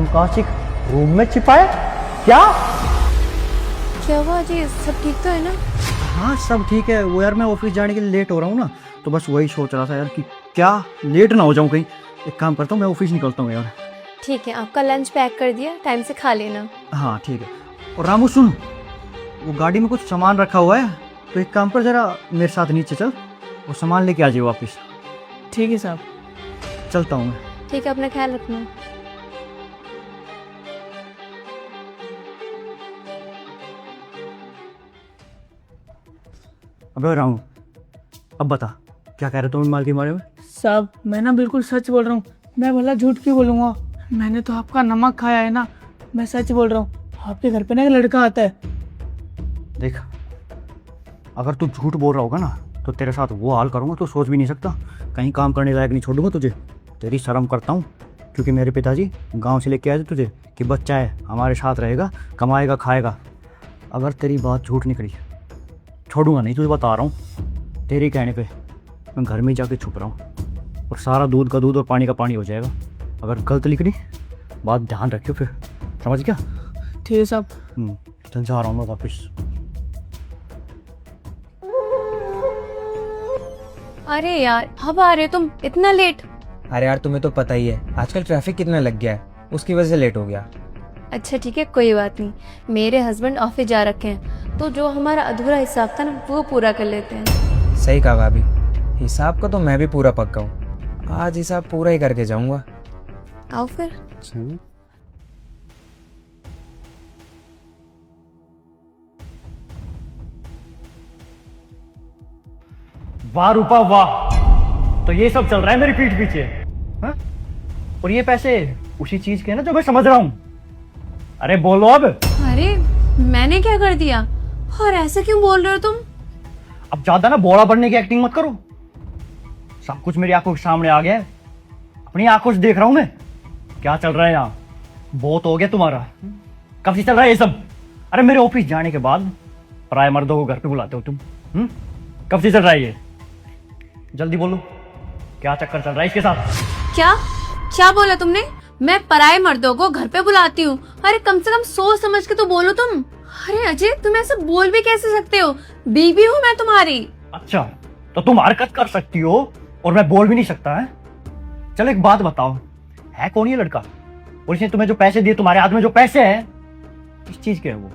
शर्मकाशिक room में छिपाए क्या? क्या हुआ जी, सब ठीक तो है ना? हाँ सब ठीक है। वो यार मैं ऑफिस जाने के लिए लेट हो रहा हूँ ना, तो बस वही सोच रहा था यार कि क्या लेट ना हो जाऊँ कहीं। एक काम करता हूँ, मैं ऑफिस निकलता हूँ यार। ठीक है, आपका लंच पैक कर दिया, टाइम से खा लेना। हाँ ठीक है। और रामू सुन, वो गाड़ी में कुछ सामान रखा हुआ है, तो एक काम कर, जरा मेरे साथ नीचे चल, वो सामान लेके आ जाए वापस। ठीक है साहब। चलता हूँ मैं। ठीक है, अपना ख्याल रखना। अबे रामू, अब बता क्या कह रहे तुम माल के बारे में? साहब मैं ना बिल्कुल सच बोल रहा हूँ, मैं भला झूठ क्यों बोलूँगा। मैंने तो आपका नमक खाया है ना, मैं सच बोल रहा हूँ। आपके घर पे ना एक लड़का आता है। देख, अगर तू झूठ बोल रहा होगा ना, तो तेरे साथ वो हाल करूँगा तो सोच भी नहीं सकता। कहीं काम करने लायक नहीं छोड़ूंगा तुझे। तेरी शर्म करता हूँ, क्योंकि मेरे पिताजी गांव से लेके आए थे तुझे कि बच्चा है, हमारे साथ रहेगा, कमाएगा खाएगा। अगर तेरी बात झूठ निकली, छोड़ूंगा नहीं तुझे, बता रहा हूँ। तेरे कहने पे मैं घर में जाके छुप रहा हूँ, और सारा दूध का दूध और पानी का पानी हो जाएगा। अगर गलत निकली, बात ध्यान रखियो फिर, समझ गया? ठीक है साहब। चल जा रहा हूँ मैं वापस। अरे यार, अब आ रहे तुम इतना लेट? अरे यार तुम्हें तो पता ही है आजकल ट्रैफिक कितना लग गया है, उसकी वजह से लेट हो गया। अच्छा ठीक है, कोई बात नहीं। मेरे हस्बैंड ऑफिस जा रखे हैं, तो जो हमारा अधूरा हिसाब था ना, वो पूरा कर लेते हैं। सही कहा भाभी, हिसाब का तो मैं भी पूरा पक्का हूँ। आज हिसाब पूरा ही करके जाऊंगा। आओ फिर। वाह रूपा वाह, तो ये सब चल रहा है मेरी पीठ पीछे, हाँ? और ये पैसे उसी चीज के हैं ना जो मैं समझ रहा हूँ। अरे बोलो अब। अरे मैंने क्या कर दिया, और ऐसा क्यों बोल रहे हो तुम? अब ज्यादा ना बोला बनने की एक्टिंग मत करो। सब कुछ मेरी आंखों के सामने आ गया है, अपनी आंखों से देख रहा हूं मैं क्या चल रहा है यहाँ। बहुत हो गया तुम्हारा। कब से चल रहा है ये सब? अरे मेरे ऑफिस जाने के बाद पराये मर्दों को घर पे बुलाते हो तुम, कब से चल रहा है ये? जल्दी बोलो, क्या चक्कर चल रहा है इसके साथ? क्या क्या बोला तुमने? मैं पराये मर्दों को घर पे बुलाती हूँ? अरे कम से कम सोच समझ के तो बोलो तुम। अरे अजय, तुम ऐसे बोल भी कैसे सकते हो? बीवी हूँ मैं तुम्हारी। अच्छा, तो तुम हरकत कर सकती हो और मैं बोल भी नहीं सकता है? चलो एक बात बताओ, है कौन ये लड़का? और इसने तुम्हें जो पैसे दिए, तुम्हारे हाथ में जो पैसे हैं, किस चीज के है वो?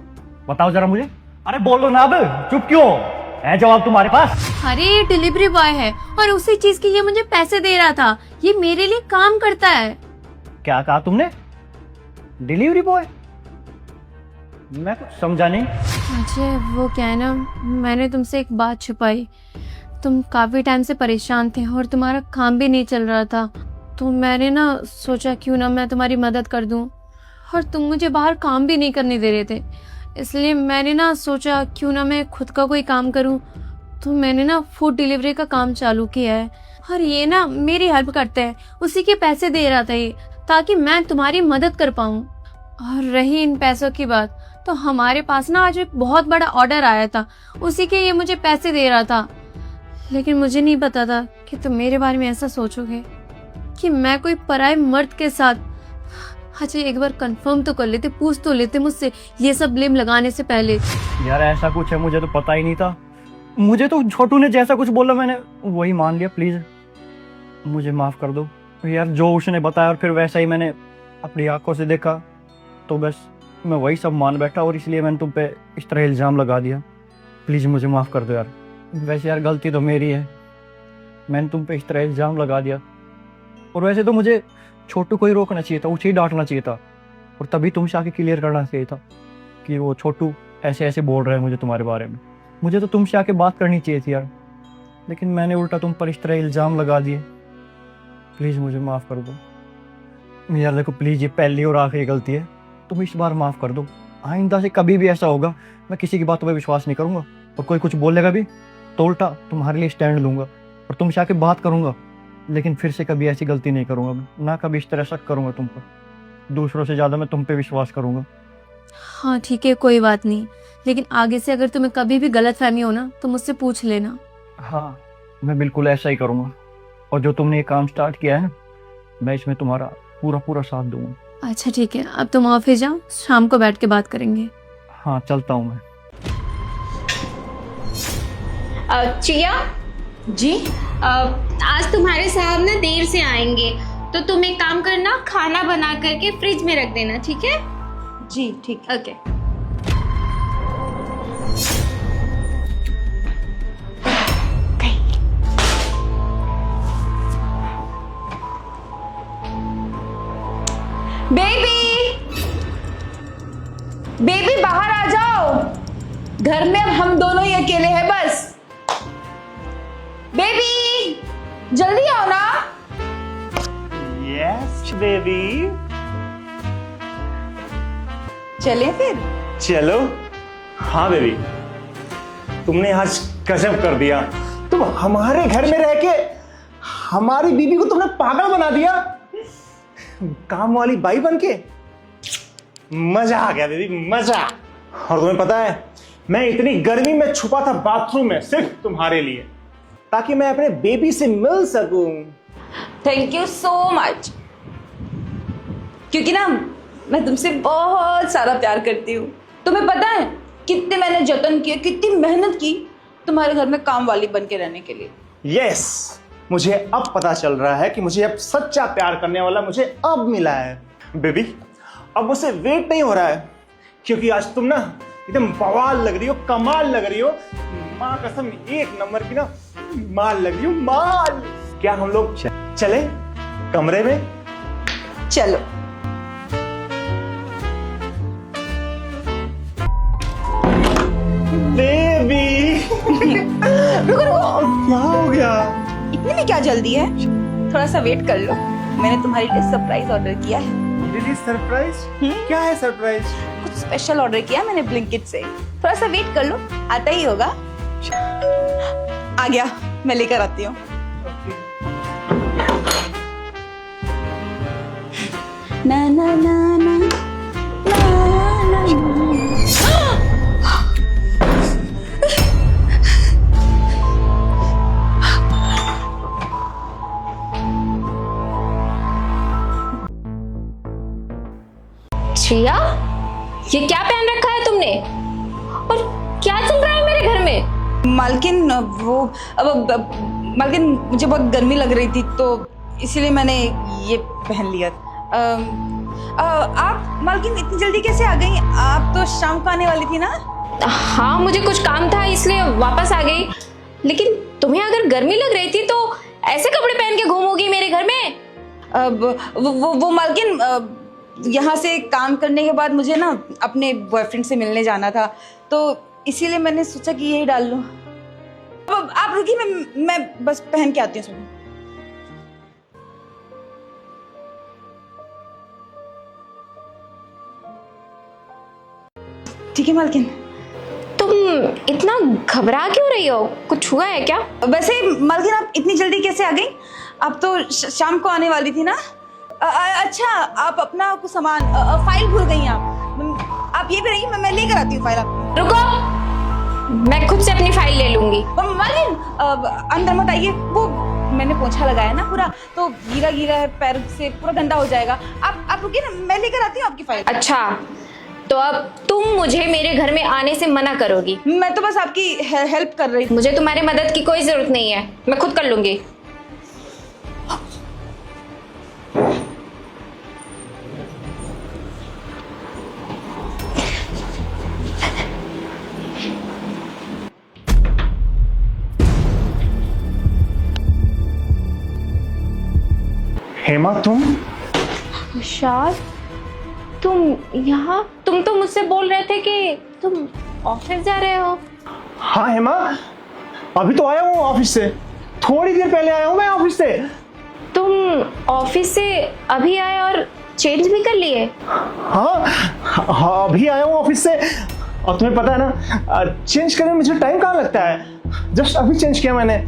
बताओ जरा मुझे। अरे बोलो ना, अब चुप क्यों है? जवाब तुम्हारे पास? अरे ये डिलीवरी बॉय है, और उसी चीज के लिए मुझे पैसे दे रहा था। ये मेरे लिए काम करता है। क्या कहा तुमने? Delivery boy? मैं कुछ समझा नहीं। अजय वो क्या है ना, मैंने तुमसे एक बात छुपाई। तुम काफी टाइम से परेशान थे और तुम्हारा काम भी नहीं चल रहा था, तो मैंने ना सोचा क्यों ना मैं तुम्हारी मदद कर दूं। और तुम मुझे बाहर काम भी नहीं करने दे रहे थे, इसलिए मैंने ना सोचा क्यों ना मैं खुद का कोई काम करूं। तो मैंने ना फूड डिलीवरी का काम चालू किया है, और ये ना मेरी हेल्प करते हैं। उसी के पैसे दे रहा था ये, ताकि मैं तुम्हारी मदद कर पाऊं। और रही इन पैसों की बात, तो हमारे पास ना आज एक बहुत बड़ा ऑर्डर आया था, उसी के ये मुझे पैसे दे रहा था। लेकिन मुझे नहीं पता था कि तुम मेरे बारे में ऐसा सोचोगे, कि मैं कोई पराये मर्द के साथ। अच्छा एक बार कंफर्म तो कर लेते, पूछ तो लेते मुझसे ये सब ब्लेम लगाने से पहले। यार ऐसा कुछ है, मुझे तो पता ही नहीं था। मुझे तो छोटू ने जैसा कुछ बोला मैंने वही मान लिया। प्लीज मुझे माफ कर दो यार, जो उसने बताया और फिर वैसा ही मैंने अपनी आंखों से देखा, तो बस मैं वही सब मान बैठा, और इसलिए मैंने तुम पे इस तरह इल्ज़ाम लगा दिया। प्लीज़ मुझे माफ़ कर दो यार। वैसे यार गलती तो मेरी है, मैंने तुम पे इस तरह इल्ज़ाम लगा दिया। और वैसे तो मुझे छोटू को ही रोकना चाहिए था, उसे ही डांटना चाहिए था, और तभी तुमसे आके क्लियर करना चाहिए था कि वो छोटू ऐसे ऐसे बोल रहा है मुझे तुम्हारे बारे में। मुझे तो तुमसे आके बात करनी चाहिए थी यार, लेकिन मैंने उल्टा तुम पर इस तरह इल्ज़ाम लगा दिए। प्लीज़ मुझे माफ़ कर दो यार। देखो प्लीज़, ये पहली और आखिरी गलती है, तुम इस बार माफ़ कर दो। आइंदा से कभी भी ऐसा होगा, मैं किसी की बातों पर विश्वास नहीं करूँगा, और कोई कुछ बोलेगा भी तो उल्टा तुम्हारे लिए स्टैंड लूँगा और तुमसे आके बात करूँगा। लेकिन फिर से कभी ऐसी गलती नहीं करूँगा मैं, ना कभी इस तरह शक करूँगा तुम पर। दूसरों से ज़्यादा मैं तुम पे विश्वास करूँगा। हाँ ठीक है, कोई बात नहीं, लेकिन आगे से अगर तुम्हें कभी भी गलतफहमी हो ना, तो मुझसे पूछ लेना। हाँ मैं बिल्कुल ऐसा ही करूँगा, और जो तुमने ये काम स्टार्ट किया है ना, मैं इसमें तुम्हारा पूरा पूरा साथ दूँगा। अच्छा ठीक है, अब तुम ऑफिस जाओ, शाम को बैठ के बात करेंगे। हाँ चलता हूँ मैं। चिया जी आज तुम्हारे साहब ना देर से आएंगे, तो तुम एक काम करना, खाना बना करके फ्रिज में रख देना, ठीक है? जी ठीक है। ओके। बेबी बेबी बाहर आ जाओ, घर में अब हम दोनों ही अकेले हैं बस। बेबी जल्दी आओ ना। यस बेबी, चलें फिर? चलो। हाँ बेबी, तुमने आज गजब कर दिया। तुम हमारे घर में रह के हमारी बीबी को तुमने पागल बना दिया, काम वाली बाई बन के। मजा आ गया बेबी, मजा। और तुम्हें पता है, मैं इतनी गर्मी में छुपा था बाथरूम में सिर्फ तुम्हारे लिए, ताकि मैं अपने बेबी से मिल सकूं। थैंक यू सो मच, क्योंकि ना मैं तुमसे बहुत सारा प्यार करती हूँ। तुम्हें पता है कितने मैंने जतन किए, कितनी मेहनत की तुम्हारे घर में काम वाली बन के रहने के लिए। यस, मुझे अब पता चल रहा है कि मुझे अब सच्चा प्यार करने वाला मुझे अब मिला है। बेबी अब मुझसे वेट नहीं हो रहा है, क्योंकि आज तुम ना एकदम बवाल लग रही हो, कमाल लग रही हो। माँ कसम एक नंबर की ना माल लग रही हो, माल। क्या हम लोग चले कमरे में? चलो। बेबी रुको रुको, क्या हो गया? इतनी में क्या जल्दी है, थोड़ा सा वेट कर लो। मैंने तुम्हारे लिए सरप्राइज ऑर्डर किया है। Really surprise? क्या है सरप्राइज? कुछ स्पेशल ऑर्डर किया मैंने ब्लिंकिट से, थोड़ा सा वेट कर लो, आता ही होगा। आ गया, मैं लेकर आती हूँ। ना ना ना ना ना ना चिया, ये क्या पहन रखा है तुमने, और क्या चल रहा है मेरे घर में? मालकिन मालकिन मुझे बहुत गर्मी लग रही थी, तो इसीलिए मैंने ये पहन लिया। आप मालकिन इतनी जल्दी कैसे आ गई? आप तो शाम को आने वाली थी ना? हाँ, मुझे कुछ काम था इसलिए वापस आ गई, लेकिन तुम्हें अगर गर्मी लग रही थी तो ऐसे कपड़े पहन के घूमोगी मेरे घर में? वो मालकिन, यहाँ से काम करने के बाद मुझे ना अपने बॉयफ्रेंड से मिलने जाना था, तो इसीलिए मैंने सोचा कि यही डाल लूं। अब आप रुकिए, मैं बस पहन के आती हूँ। ठीक है मालकिन। तुम इतना घबरा क्यों रही हो, कुछ हुआ है क्या? वैसे मालकिन, आप इतनी जल्दी कैसे आ गई? आप तो शाम को आने वाली थी ना? अच्छा, आप अपना कुछ सामान, फाइल भूल गई आप ये भी रही, मैं लेकर आती हूँ फाइल आपकी। रुको, मैं खुद से अपनी फाइल ले लूंगी। मालकिन अंदर मत आइए, वो मैंने पोछा लगाया ना पूरा, तो गीला गीला है, पैर से पूरा गंदा हो जाएगा। आप रुकिए ना, मैं लेकर आती हूँ आपकी फाइल। अच्छा, तो अब तुम मुझे मेरे घर में आने से मना करोगी? मैं तो बस आपकी हेल्प कर रही थी। मुझे तुम्हारी मदद की कोई जरूरत नहीं है, मैं खुद कर लूंगी। हेमा तुम? विशाल, तुम यहाँ? तुम तो मुझसे बोल रहे थे कि तुम ऑफिस जा रहे हो। हाँ हेमा, अभी तो आया हूँ ऑफिस से, थोड़ी देर पहले आया हूँ मैं ऑफिस से। तुम ऑफिस से अभी आए और चेंज भी कर लिए? हाँ, अभी आया हूँ ऑफिस से। और तुम्हें पता है ना, चेंज करने में मुझे टाइम कहाँ लगता है, जस्ट अभी चेंज किया मैंने।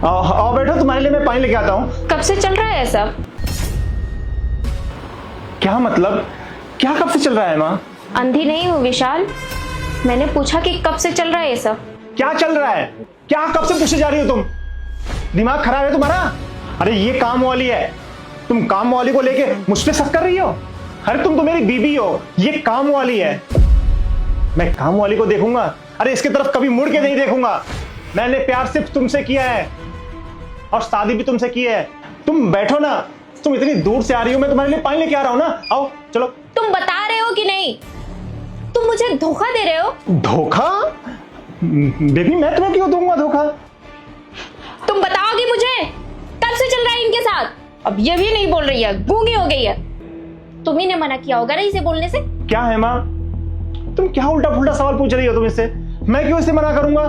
आओ बैठो, तुम्हारे लिए मैं पानी लेके आता हूँ। कब से चल रहा है सब? क्या मतलब, क्या कब से चल रहा है माँ? अंधी नहीं हूँ विशाल, मैंने पूछा कि कब से चल रहा है ये सब। क्या चल रहा है? क्या कब से पूछे जा रही हो तुम? दिमाग खराब है तुम्हारा? अरे ये काम वाली है, तुम काम वाली को लेके मुझ पे शक कर रही हो? अरे तुम तो मेरी बीबी हो, ये काम वाली है। मैं काम वाली को देखूंगा? अरे इसकी तरफ कभी मुड़ के नहीं देखूंगा। मैंने प्यार सिर्फ तुमसे किया है और शादी भी तुमसे की है। तुम बैठो ना, तुम इतनी दूर से आ रही हो, मैं तुम्हारे लिए पानी लेके आ रहा हूं ना। आओ चलो। तुम बता रहे हो कि नहीं? तुम मुझे धोखा दे रहे हो? धोखा? बेबी मैं तुम्हें क्यों दूंगा धोखा? तुम बताओगे मुझे? कब से चल रहा है इनके साथ? अब ये भी नहीं बोल रही है, गूंगी हो गई है। तुम्ही ने मना किया होगा ना इसे बोलने से? क्या है माँ, तुम क्या उल्टा पुल्टा सवाल पूछ रही हो? तुम इससे, मैं क्यों इसे मना करूंगा?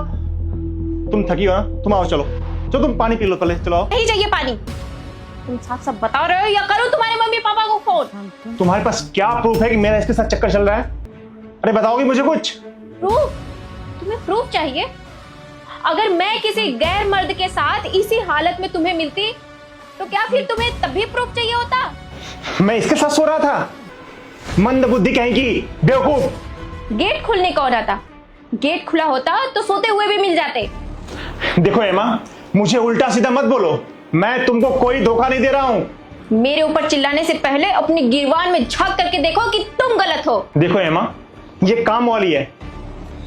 तुम थकी हो ना, तुम आओ चलो। चलो तुम पानी पी लो पहले, चलो आओ। नहीं चाहिए पानी। तुम साफ साफ बता रहे हो या करूं तुम्हारे मम्मी पापा को फोन? तुम्हारे पास क्या प्रूफ है कि मेरा इसके साथ चक्कर चल रहा है? अरे बताओगी मुझे कुछ? प्रूफ? तुम्हें प्रूफ चाहिए? अगर मैं किसी गैर मर्द के साथ इसी हालत में तुम्हें मिलती तो क्या फिर तुम्हें तभी प्रूफ चाहिए होता? मैं इसके साथ सो रहा था? मंद बुद्धि कहेगी, बेवकूफ। गेट खुलने का होना था, गेट खुला होता तो सोते हुए भी मिल जाते। देखो एमा, मुझे उल्टा सीधा मत बोलो, मैं तुमको कोई धोखा नहीं दे रहा हूं। मेरे ऊपर चिल्लाने से पहले अपनी गिरवान में झांक करके देखो कि तुम गलत हो। देखो एमा, ये काम वाली है,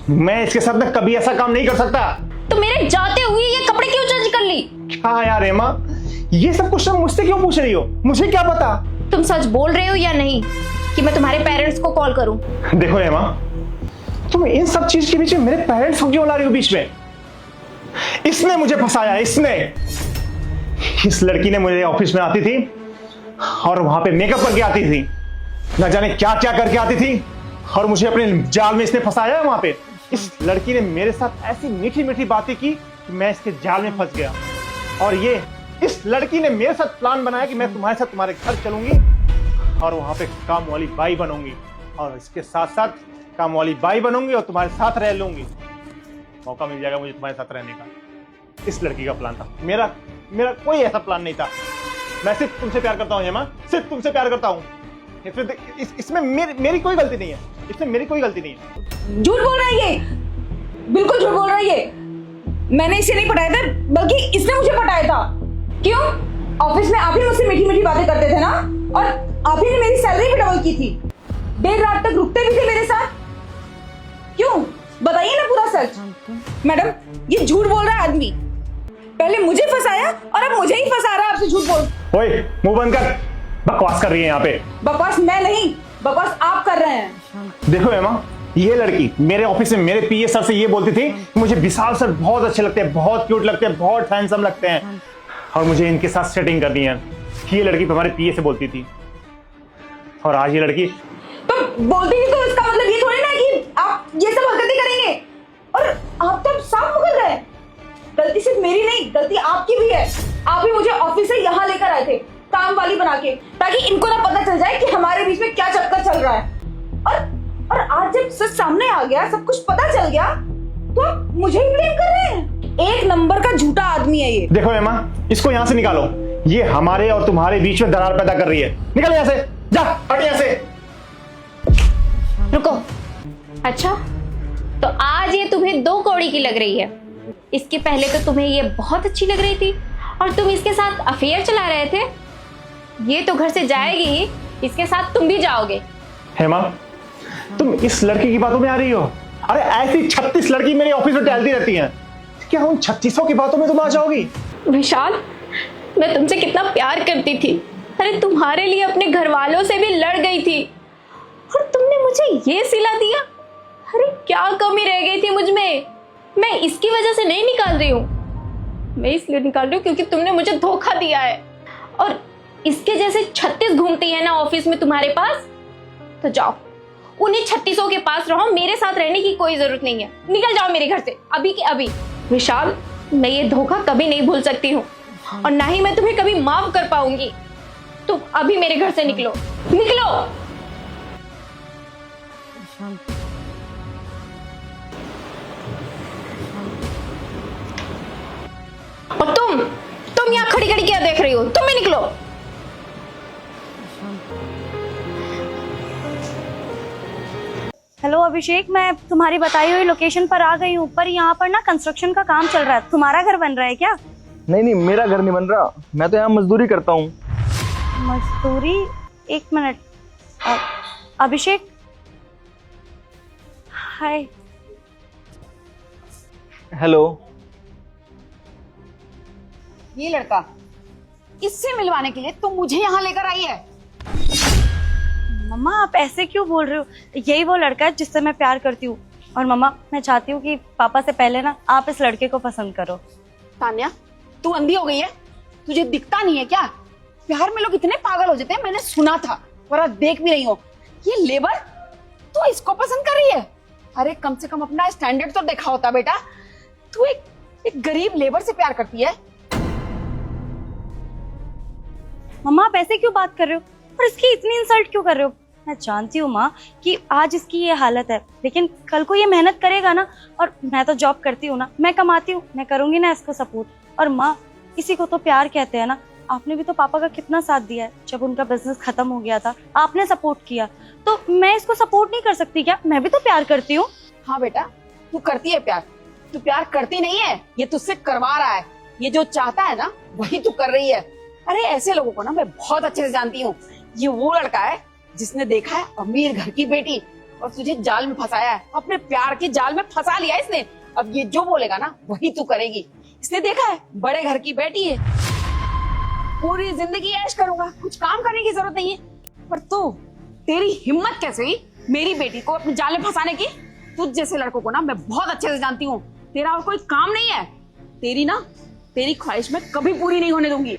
मैं इसके साथ में कभी ऐसा काम नहीं कर सकता। तो मेरे जाते हुए ये कपड़े क्यों चेंज कर ली? क्या यार एमा, ये सब कुछ मुझसे क्यों पूछ रही हो? मुझे क्या पता? तुम सच बोल रहे हो या नहीं कि मैं तुम्हारे पेरेंट्स को कॉल करूं? देखो एमा, तुम इन सब चीज के बीच में मेरे पेरेंट्स को क्यों ला रही हो बीच में? इसने मुझे फंसाया, इसने। इस लड़की ने मुझे ऑफिस में आती थी और वहां पे मेकअप करके आती थी, न जाने क्या क्या करके आती थी, और मुझे अपने जाल में इसने फंसाया है वहां पे। इस लड़की ने मेरे साथ ऐसी मीठी मीठी बातें की कि मैं इसके जाल में फंस गया। और ये इस लड़की ने मेरे साथ प्लान बनाया कि मैं तुम्हारे साथ तुम्हारे घर चलूंगी और वहां पे काम वाली बाई बनूंगी, और इसके साथ साथ काम वाली बाई बनूंगी और तुम्हारे साथ रह लूंगी। मौका मिल जाएगा मुझे तुम्हारे साथ रहने का। इस लड़की का प्लान था, मेरा कोई ऐसा प्लान नहीं था। मैं सिर्फ तुमसे प्यार करता हूं हेमा, सिर्फ तुमसे प्यार करता हूं। इसमें मेरी कोई गलती नहीं है, इसमें मेरी कोई गलती नहीं है। झूठ बोल रहा है ये, बिल्कुल झूठ बोल रहा है ये। मैंने इसे नहीं पटाया था, बल्कि इसने मुझे पटाया था। क्यों? ऑफिस में आप ही मुझसे मीठी मीठी बातें करते थे ना, और आप ही ने मेरी सैलरी भी डबल की थी। देर रात तक रुकते भी थे मेरे साथ। क्यों? बताइए ना पूरा सच। मैडम, ये झूठ बोल रहा है आदमी। पहले मुझे फंसाया और अब मुझे ही फंसा रहा है आपसे झूठ बोल। ओए, मुंह बंद कर, बकवास कर रही है यहाँ पे। बकवास मैं नहीं, बकवास आप कर रहे हैं। देखो एमा, ये लड़की मेरे ऑफिस में मेरे पीए सर से ये बोलती थी, मुझे विशाल सर बहुत अच्छे लगते हैं, बहुत क्यूट लगते हैं, बहुत हैंडसम लगते हैं, और मुझे इनके साथ सेटिंग करनी है। ये लड़की हमारे पीए से बोलती थी, और आज ये लड़की तो बोलती थी, तो इसका मतलब ये थोड़ी ना कि आप ये सब हरकतें करेंगे। और आप तो साफ मुकर रहे हैं। गलती सिर्फ मेरी नहीं, गलती आपकी भी है। आप ही मुझे ऑफिस से यहाँ लेकर आए थे काम वाली बना के, ताकि इनको ना पता चल जाए कि हमारे बीच में क्या चक्कर चल रहा है। और आज जब सच सामने आ गया, सब कुछ पता चल गया, तो आप मुझे ही ब्लेम कर रहे हैं। एक नंबर का झूठा आदमी है ये। देखो एमा, इसको यहाँ से निकालो, ये हमारे और तुम्हारे बीच में दरार पैदा कर रही है। निकल यहाँ से, जा हट यहाँ से। रुको, अच्छा तो आज ये तुम्हें 2 कौड़ी की लग रही है। इसके पहले तो तुम्हें ये बहुत अच्छी लग रही थी और तुम इसके साथ अफेयर चला रहे थे। ये तो घर से जाएगी ही, इसके साथ तुम भी जाओगे। हेमा, तुम इस लड़की की बातों में आ रही हो? अरे ऐसी 36 लड़की मेरे ऑफिस में टहलती रहती हैं, क्या उन 36 की बातों में तुम आ जाओगी? विशाल, मैं तुमसे कितना प्यार करती थी। अरे तुम्हारे लिए अपने घर वालों से भी लड़ गई थी, और तुमने मुझे ये सिला दिया। अरे क्या कमी रह गई थी मुझ में? मैं इसकी वजह से नहीं निकाल रही हूँ, मैं इसलिए निकाल रही हूँ क्योंकि तुमने मुझे धोखा दिया है। और इसके जैसे 36 घूमती है ना ऑफिस में तुम्हारे पास, तो जाओ उन्हीं 36 के पास रहो, मेरे साथ रहने की कोई जरूरत नहीं है। निकल जाओ मेरे घर से अभी के अभी। विशाल, मैं ये धोखा कभी नहीं भूल सकती हूँ, और ना ही मैं तुम्हें कभी माफ कर पाऊंगी। तुम अभी मेरे घर से निकलो, निकलो। और तुम यहाँ खड़ी खड़ी क्या देख रही हो? तुम भी निकलो। हेलो अभिषेक, मैं तुम्हारी बताई हुई लोकेशन पर आ गई हूँ, पर यहाँ पर ना कंस्ट्रक्शन का काम चल रहा है। तुम्हारा घर बन रहा है क्या? नहीं नहीं, मेरा घर नहीं बन रहा, मैं तो यहाँ मजदूरी करता हूँ। मजदूरी? एक मिनट। अभिषेक, हाय। हेलो। ये लड़का, इससे मिलवाने के लिए तुम मुझे यहाँ लेकर आई है? मम्मा आप ऐसे क्यों बोल रहे हो? यही वो लड़का है जिससे मैं प्यार करती हूँ। और मम्मा मैं चाहती हूँ कि पापा से पहले ना आप इस लड़के को पसंद करो। तान्या, तू अंधी हो गई है? तुझे दिखता नहीं है क्या? प्यार में लोग इतने पागल हो जाते हैं, मैंने सुना था, और आज देख भी रही हो। ये लेबर, तू इसको पसंद कर रही है? अरे कम से कम अपना स्टैंडर्ड तो देखा होता बेटा। तू एक गरीब लेबर से प्यार करती है? मम्मा आप ऐसे क्यों बात कर रहे हो और इसकी इतनी इंसल्ट क्यों कर रहे हो? मैं जानती हूँ माँ कि आज इसकी ये हालत है, लेकिन कल को ये मेहनत करेगा ना। और मैं तो जॉब करती हूँ ना, मैं कमाती हूँ, मैं करूंगी ना इसको सपोर्ट। और माँ, इसी को तो प्यार कहते हैं ना। आपने भी तो पापा का कितना साथ दिया है, जब उनका बिजनेस खत्म हो गया था आपने सपोर्ट किया, तो मैं इसको सपोर्ट नहीं कर सकती क्या? मैं भी तो प्यार करती हूँ। हाँ बेटा, तू करती है प्यार। तू प्यार करती नहीं है, ये तुझसे करवा रहा है। ये जो चाहता है ना वही तू कर रही है। अरे ऐसे लोगों को ना मैं बहुत अच्छे से जानती हूँ। ये वो लड़का है जिसने देखा है अमीर घर की बेटी और तुझे जाल में फंसाया है, अपने प्यार के जाल में फंसा लिया इसने। अब ये जो बोलेगा ना वही तू करेगी। इसने देखा है बड़े घर की बेटी है, पूरी जिंदगी ऐश करूंगा, कुछ काम करने की जरूरत नहीं है। पर तू, तेरी हिम्मत कैसे हुई मेरी बेटी को अपने जाल में फंसाने की? तुझ जैसे लड़कों को ना मैं बहुत अच्छे से जानती हूँ। तेरा और कोई काम नहीं है। तेरी ख्वाहिश मैं कभी पूरी नहीं होने दूंगी।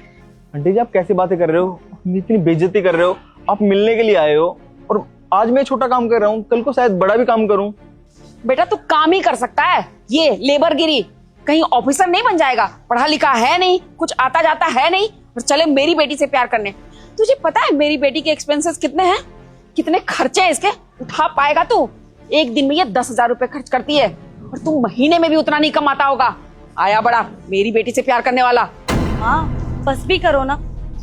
आंटी जी आप कैसी बातें कर रहे हो? इतनी बेइज्जती कर रहे हो। आप मिलने के लिए आए हो और आज मैं छोटा काम कर रहा हूँ, कल को शायद बड़ा भी काम करूँ। बेटा तू काम ही कर सकता है, ये लेबरगिरी। कहीं ऑफिसर नहीं बन जाएगा, पढ़ा लिखा है नहीं, कुछ आता जाता है नहीं, और चले मेरी बेटी से प्यार करने। तुझे पता है मेरी बेटी के एक्सपेंसेस कितने हैं, कितने खर्चे हैं इसके? उठा पाएगा तू? एक दिन में ये 10,000 रुपए खर्च करती है, और तू महीने में भी उतना नहीं कमाता होगा। आया बड़ा मेरी बेटी से प्यार करने वाला। हाँ बस भी करो ना।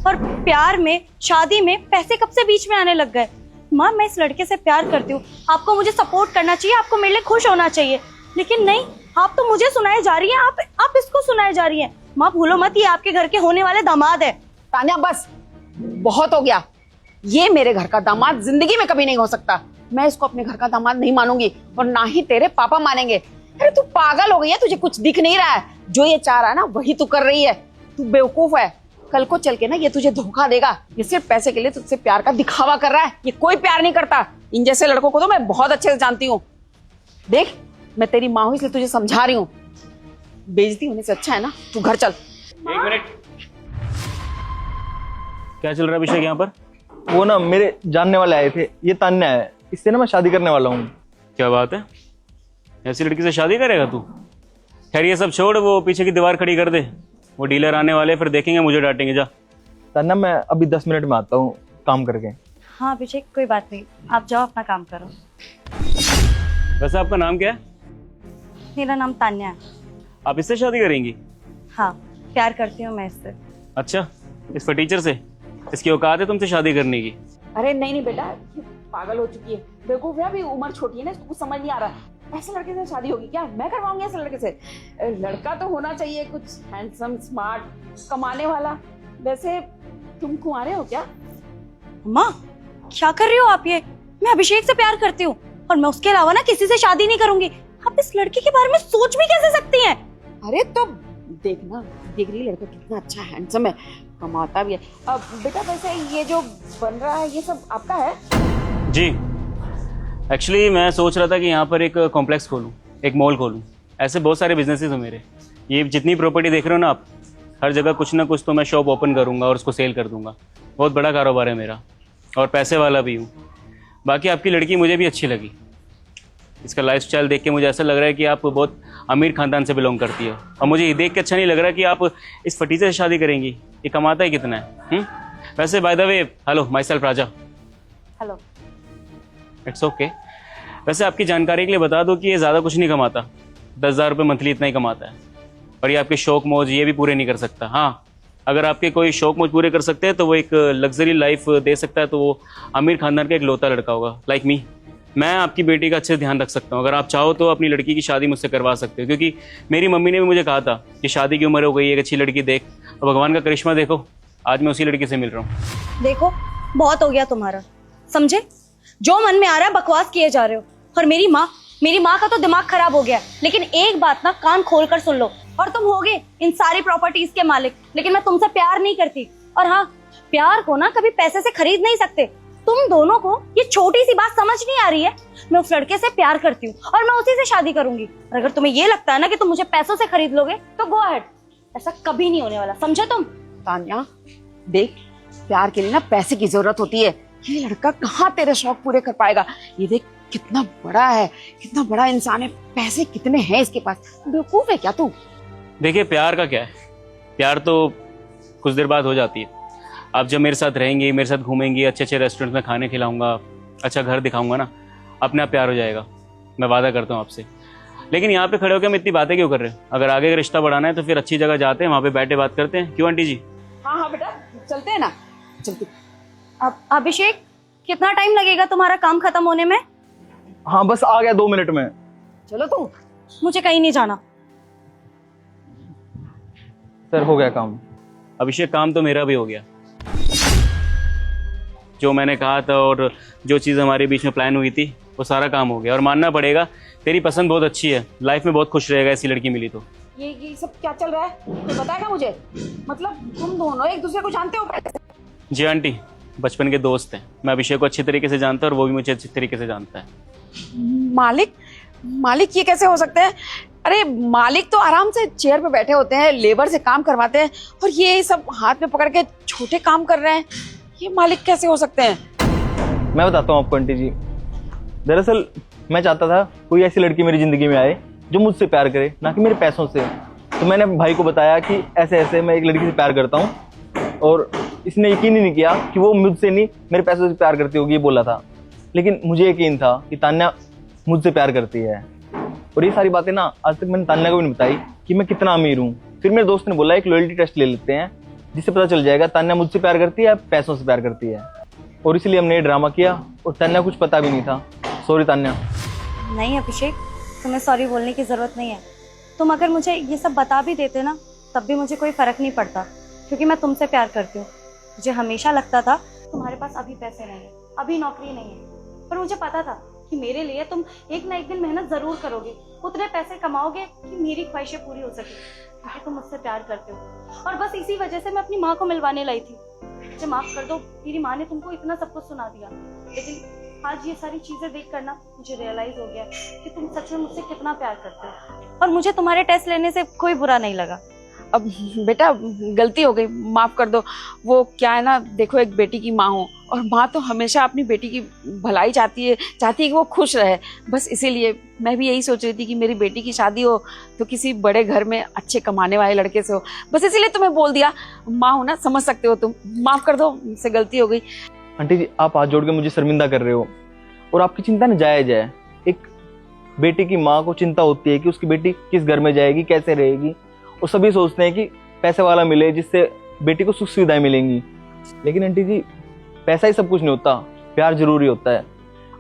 और प्यार में, शादी में पैसे कब से बीच में आने लग गए? माँ मैं इस लड़के से प्यार करती हूँ, आपको मुझे सपोर्ट करना चाहिए, आपको मेरे लिए खुश होना चाहिए। लेकिन नहीं, आप तो मुझे सुनाए जा रही हैं, आप इसको सुनाए जा रही हैं। माँ भूलो मत, ये आपके घर के होने वाले दामाद है। तान्या बस, बहुत हो गया। ये मेरे घर का दामाद जिंदगी में कभी नहीं हो सकता। मैं इसको अपने घर का दामाद नहीं मानूंगी, और ना ही तेरे पापा मानेंगे। अरे तू पागल हो गई है, तुझे कुछ दिख नहीं रहा है? जो ये चाह रहा है ना वही तू कर रही है। तू बेवकूफ है। कल को चल के ना ये तुझे धोखा देगा। ये सिर्फ पैसे के लिए तुझसे प्यार का दिखावा कर रहा है। ये कोई प्यार नहीं करता। इन जैसे लड़कों को तो मैं बहुत अच्छे से जानती हूँ। देख, मैं तेरी माँ हूँ इसलिए तुझे समझा रही हूँ। बेइज्जती होने से अच्छा है ना तू घर चल। एक मिनट, क्या चल रहा है अभिषेक यहाँ पर? वो ना मेरे जानने वाले आए थे, ये तान्या है, इससे ना मैं शादी करने वाला हूँ। क्या बात है, ऐसी लड़की से शादी करेगा तू? खैर ये सब छोड़, वो पीछे की दीवार खड़ी कर दे। वो डीलर आने वाले, फिर देखेंगे, मुझे डांटेंगे। जा। तान्या मैं अभी 10 मिनट में आता हूँ काम करके। हाँ अभिषेक कोई बात नहीं, आप जाओ अपना काम करो। वैसे आपका नाम क्या है? मेरा नाम तान्या है। आप इससे शादी करेंगी? हाँ प्यार करती हूँ मैं इससे। अच्छा, इस फटीचर से? इसकी औकात है तुमसे शादी करने की? अरे नहीं बेटा, ये पागल हो चुकी है, बेवकूफ है, अभी उम्र छोटी है ना, इसको कुछ समझ नहीं आ रहा। ऐसे लड़के से शादी होगी क्या? मैं करवाऊंगी ऐसे लड़के से? लड़का तो होना चाहिए कुछ हैंडसम, स्मार्ट, कमाने वाला। वैसे तुम कुंवारे हो क्या? माँ क्या कर रही हो आप? ये मैं अभिषेक से प्यार करती हूँ, और मैं उसके अलावा ना किसी से शादी नहीं करूंगी। आप इस लड़के के बारे में सोच भी कैसे सकती हैं? अरे तो देखना, देख रही लड़का कितना अच्छा हैंडसम है, कमाता भी है। अब बेटा वैसे ये जो बन रहा है ये सब आपका है? जी, एक्चुअली मैं सोच रहा था कि यहाँ पर एक कॉम्प्लेक्स खोलूँ, एक मॉल खोलूँ। ऐसे बहुत सारे बिजनेसेस हैं मेरे। ये जितनी प्रॉपर्टी देख रहे हो ना आप, हर जगह कुछ ना कुछ तो मैं शॉप ओपन करूँगा और उसको सेल कर दूंगा। बहुत बड़ा कारोबार है मेरा, और पैसे वाला भी हूँ। बाकी आपकी लड़की मुझे भी अच्छी लगी। इसका लाइफस्टाइल देख के मुझे ऐसा लग रहा है कि आप बहुत अमीर खानदान से बिलोंग करती हो, और मुझे ये देख के अच्छा नहीं लग रहा कि आप इस फटीचे से शादी करेंगी। ये कमाता ही कितना है? वैसे by the way, hello, my self Raja. Hello. It's okay. वैसे आपकी जानकारी के लिए बता दो कि ये ज़्यादा कुछ नहीं कमाता। 10,000 रुपये मंथली इतना ही कमाता है, और ये आपके शौक मौज ये भी पूरे नहीं कर सकता। हाँ, अगर आपके कोई शौक मौज पूरे कर सकते हैं तो वो एक लग्जरी लाइफ दे सकता है, तो वो अमीर खानदान का एक लौता लड़का होगा, लाइक मी। मैं आपकी बेटी का अच्छे से ध्यान रख सकता हूँ। अगर आप चाहो तो अपनी लड़की की शादी मुझसे करवा सकते हो, क्योंकि मेरी मम्मी ने भी मुझे कहा था कि शादी की उम्र हो गई है, एक अच्छी लड़की देख। और भगवान का करिश्मा देखो, आज मैं उसी लड़की से मिल रहा हूँ। देखो बहुत हो गया तुम्हारा, समझे? जो मन में आ रहा है बकवास किए जा रहे हो। और मेरी माँ का तो दिमाग खराब हो गया है। लेकिन एक बात ना कान खोल कर सुन लो, और तुम होगे इन सारी प्रॉपर्टीज के मालिक, लेकिन मैं तुमसे प्यार नहीं करती। और हाँ, प्यार को ना कभी पैसे से खरीद नहीं सकते। तुम दोनों को ये छोटी सी बात समझ नहीं आ रही है। मैं उस लड़के से प्यार करती हूँ और मैं उसी से शादी करूंगी। और अगर तुम्हें ये लगता है ना कि तुम मुझे पैसों से खरीद लोगे तो गो अहेड, ऐसा कभी नहीं होने वाला, समझे तुम? तान्या देख, प्यार के लिए ना पैसे की जरूरत होती है। ये लड़का कहाँ तेरे शौक पूरे कर पाएगा? ये देख कितना बड़ा है, कितना बड़ा इंसान है, पैसे कितने हैं इसके पास। बेवकूफ है क्या तू? देखिए, प्यार का क्या है, प्यार तो कुछ देर बाद हो जाती है। आप जब मेरे साथ रहेंगी, मेरे साथ घूमेंगी, अच्छे अच्छे रेस्टोरेंट में खाने खिलाऊंगा, अच्छा घर दिखाऊंगा ना, अपने आप प्यार हो जाएगा। मैं वादा करता हूँ आपसे। लेकिन यहाँ पे खड़े होकर हम इतनी बातें क्यों कर रहे हो? अगर आगे का रिश्ता बढ़ाना है तो फिर अच्छी जगह जाते हैं, वहाँ पे बैठे बात करते हैं। क्यों आंटी जी? हाँ हाँ बेटा, चलते हैं ना, चलते। अब अभिषेक, कितना टाइम लगेगा तुम्हारा काम खत्म होने में? हाँ बस आ गया 2 मिनट में। चलो तुम। मुझे कहीं नहीं जाना। सर हो गया काम। अभिषेक, काम तो मेरा भी हो गया। जो मैंने कहा था और जो चीज़ हमारे बीच में प्लान हुई थी वो सारा काम हो गया। और मानना पड़ेगा, तेरी पसंद बहुत अच्छी है, लाइफ में बहुत खुश रहेगा ऐसी लड़की मिली तो। ये सब क्या चल रहा है, तो बताएगा मुझे? मतलब तुम दोनों एक दूसरे को जानते हो? जी आंटी, बचपन के दोस्त हैं। मैं अभिषेक को अच्छी तरीके से जानता हूँ और वो भी मुझे अच्छी तरीके से जानता है। मालिक ये कैसे हो सकते हैं? अरे मालिक तो आराम से चेयर पे बैठे होते हैं, लेबर से काम करवाते हैं, और ये सब हाथ में पकड़ के छोटे काम कर रहे हैं। ये मालिक कैसे हो सकते हैं? मैं बताता हूँ आपको आंटी जी। दरअसल मैं चाहता था कोई ऐसी लड़की मेरी जिंदगी में आए जो मुझसे प्यार करे, ना कि मेरे पैसों से। तो मैंने भाई को बताया कि ऐसे ऐसे मैं एक लड़की से प्यार करता हूँ, और इसने यकीन ही नहीं किया कि वो मुझसे नहीं मेरे पैसों से प्यार करती होगी, ये बोला था। लेकिन मुझे यकीन था कि तान्या मुझसे प्यार करती है। और ये सारी बातें ना आज तक मैंने तान्या को भी नहीं बताई कि मैं कितना अमीर हूँ। फिर मेरे दोस्त ने बोला एक लॉयल्टी टेस्ट ले लेते हैं, जिससे पता चल जाएगा तान्या मुझसे प्यार करती है या पैसों से प्यार करती है। और इसलिए हमने ये ड्रामा किया, और तान्या कुछ पता भी नहीं था। सॉरी तान्या। नहीं अभिषेक, तुम्हें सॉरी बोलने की जरूरत नहीं है। तुम अगर मुझे ये सब बता भी देते ना, तब भी मुझे कोई फर्क नहीं पड़ता, क्योंकि मैं तुमसे प्यार करती हूँ। मुझे हमेशा लगता था तुम्हारे पास अभी पैसे नहीं है, अभी नौकरी नहीं है, पर मुझे पता था कि मेरे लिए तुम एक ना एक दिन मेहनत जरूर करोगे, उतने पैसे कमाओगे कि मेरी ख्वाहिशें पूरी हो सके, क्योंकि तुम मुझसे प्यार करते हो। और बस इसी वजह से मैं अपनी माँ को मिलवाने लाई थी। मुझे माफ कर दो, मेरी माँ ने तुमको इतना सब कुछ सुना दिया, लेकिन आज ये सारी चीजें देख कर ना मुझे रियलाइज हो गया कि तुम सच में मुझसे कितना प्यार करते हो। और मुझे तुम्हारे टेस्ट लेने से कोई बुरा नहीं लगा। अब बेटा गलती हो गई, माफ कर दो। वो क्या है ना, देखो एक बेटी की माँ हो, और माँ तो हमेशा अपनी बेटी की भलाई चाहती है कि वो खुश रहे। बस इसीलिए मैं भी यही सोच रही थी कि मेरी बेटी की शादी हो तो किसी बड़े घर में अच्छे कमाने वाले लड़के से हो। बस इसीलिए तुम्हें बोल दिया। माँ हो ना, समझ सकते हो तुम। माफ कर दो, मुझसे गलती हो गई। आंटी जी आप हाथ जोड़ के मुझे शर्मिंदा कर रहे हो, और आपकी चिंता न जायज है। एक बेटी की माँ को चिंता होती है कि उसकी बेटी किस घर में जाएगी, कैसे रहेगी, और सभी सोचते हैं कि पैसे वाला मिले जिससे बेटी को सुख सुविधाएं मिलेंगी। लेकिन आंटी जी पैसा ही सब कुछ नहीं होता, प्यार जरूरी होता है।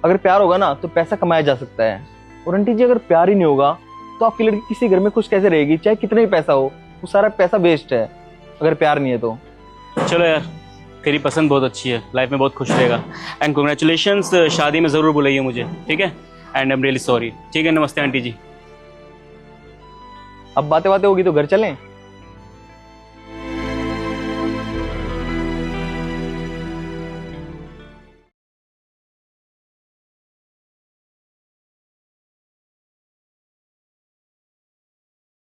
अगर प्यार होगा ना तो पैसा कमाया जा सकता है। और आंटी जी अगर प्यार ही नहीं होगा तो आपकी लड़की किसी घर में खुश कैसे रहेगी? चाहे कितना ही पैसा हो, वो सारा पैसा वेस्ट है अगर प्यार नहीं है तो। चलो यार, तेरी पसंद बहुत अच्छी है, लाइफ में बहुत खुश रहेगा। एंड कॉन्ग्रेचुलेशंस, शादी में ज़रूर बुलाइए मुझे, ठीक है? And I am really sorry. ठीक है, नमस्ते आंटी जी। अब बातें होगी तो घर चलें।